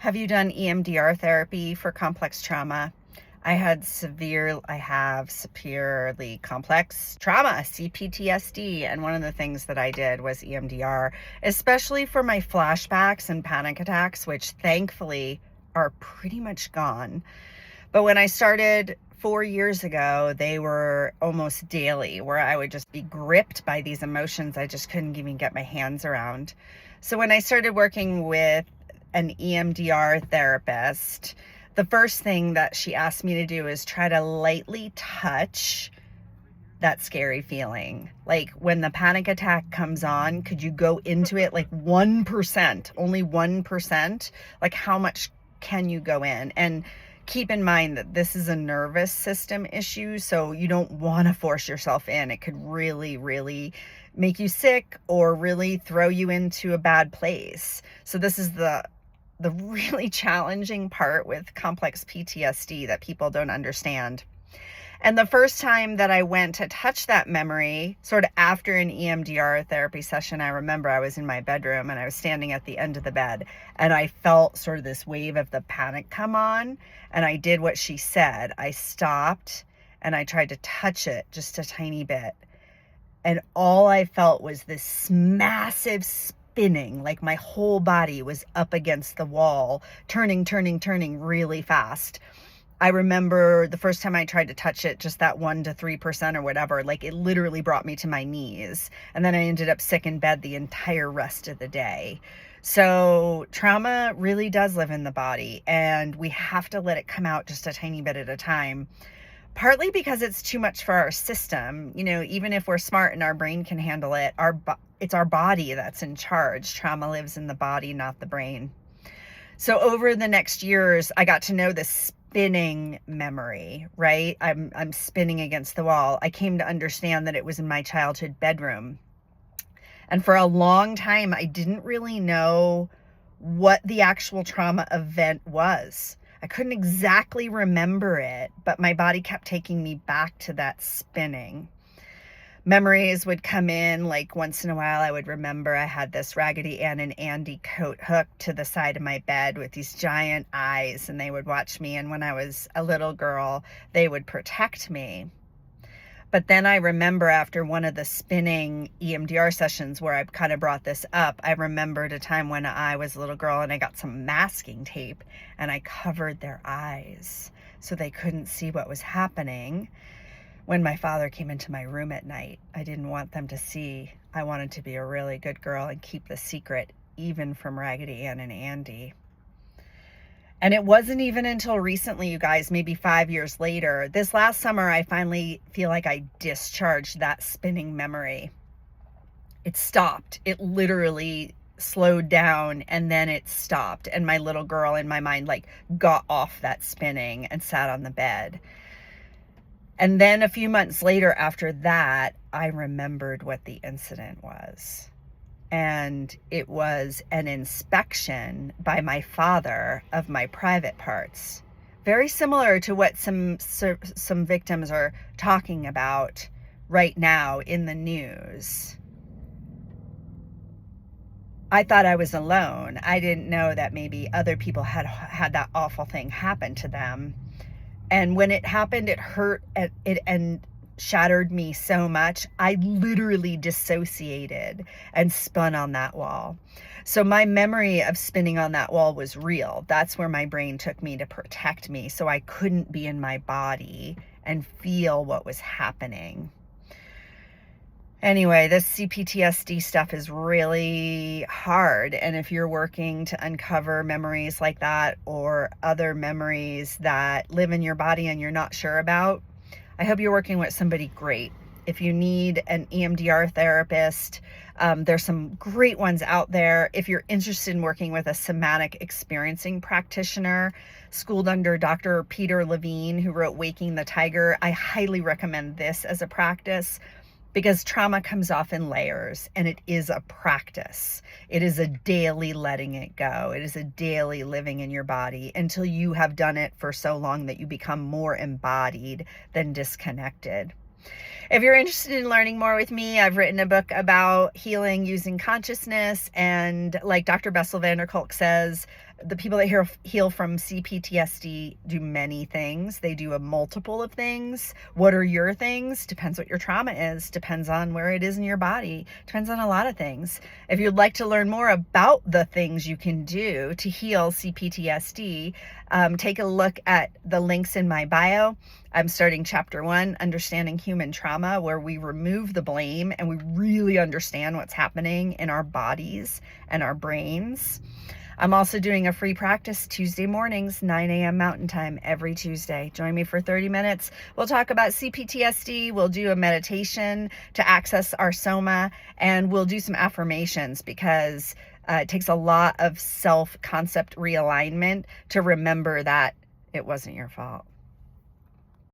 Have you done EMDR therapy for complex trauma? I have severely complex trauma, CPTSD, and one of the things that I did was EMDR, especially for my flashbacks and panic attacks, which thankfully are pretty much gone. But when I started 4 years ago, they were almost daily, where I would just be gripped by these emotions I just couldn't even get my hands around. So when I started working with an EMDR therapist, the first thing that she asked me to do is try to lightly touch that scary feeling. Like when the panic attack comes on, could you go into it like 1%, only 1%? Like how much can you go in? And keep in mind that this is a nervous system issue, so you don't want to force yourself in. It could really, really make you sick or really throw you into a bad place. So this is the really challenging part with complex PTSD that people don't understand. And the first time that I went to touch that memory, sort of after an EMDR therapy session, I remember I was in my bedroom and I was standing at the end of the bed and I felt sort of this wave of the panic come on, and I did what she said. I stopped and I tried to touch it just a tiny bit. And all I felt was this massive spinning, like my whole body was up against the wall, turning really fast. I remember the first time I tried to touch it, just that 1 to 3% or whatever, like it literally brought me to my knees. And then I ended up sick in bed the entire rest of the day. So trauma really does live in the body, and we have to let it come out just a tiny bit at a time. Partly because it's too much for our system. You know, even if we're smart and our brain can handle it, it's our body that's in charge. Trauma lives in the body, not the brain. So over the next years, I got to know this spinning memory, right? I'm spinning against the wall. I came to understand that it was in my childhood bedroom. And for a long time, I didn't really know what the actual trauma event was. I couldn't exactly remember it, but my body kept taking me back to that spinning. Memories would come in, like once in a while I would remember I had this Raggedy Ann and Andy coathook to the side of my bed with these giant eyes, and they would watch me. And when I was a little girl, they would protect me. But then I remember after one of the spinning EMDR sessions where I kind of brought this up, I remembered a time when I was a little girl and I got some masking tape and I covered their eyes so they couldn't see what was happening. When my father came into my room at night, I didn't want them to see. I wanted to be a really good girl and keep the secret, even from Raggedy Ann and Andy. And it wasn't even until recently, you guys, maybe 5 years later, this last summer, I finally feel like I discharged that spinning memory. It stopped. It literally slowed down and then it stopped. And my little girl in my mind, like, got off that spinning and sat on the bed. And then a few months later after that, I remembered what the incident was. And it was an inspection by my father of my private parts. Very similar to what some victims are talking about right now in the news. I thought I was alone. I didn't know that maybe other people had had that awful thing happen to them. And when it happened, it hurt and shattered me so much. I literally dissociated and spun on that wall. So my memory of spinning on that wall was real. That's where my brain took me to protect me, so I couldn't be in my body and feel what was happening. Anyway, this CPTSD stuff is really hard. And if you're working to uncover memories like that or other memories that live in your body and you're not sure about, I hope you're working with somebody great. If you need an EMDR therapist, there's some great ones out there. If you're interested in working with a somatic experiencing practitioner, schooled under Dr. Peter Levine, who wrote Waking the Tiger, I highly recommend this as a practice, because trauma comes off in layers and it is a practice. It is a daily letting it go. It is a daily living in your body until you have done it for so long that you become more embodied than disconnected. If you're interested in learning more with me, I've written a book about healing using consciousness, and like Dr. Bessel van der Kolk says, The people that heal from CPTSD do many things. They do a multiple of things. What are your things? Depends what your trauma is. Depends on where it is in your body. Depends on a lot of things. If you'd like to learn more about the things you can do to heal CPTSD, take a look at the links in my bio. I'm starting chapter 1, Understanding Human Trauma, where we remove the blame and we really understand what's happening in our bodies and our brains. I'm also doing a free practice Tuesday mornings, 9 a.m. Mountain Time, every Tuesday. Join me for 30 minutes. We'll talk about CPTSD. We'll do a meditation to access our soma, and we'll do some affirmations because it takes a lot of self-concept realignment to remember that it wasn't your fault.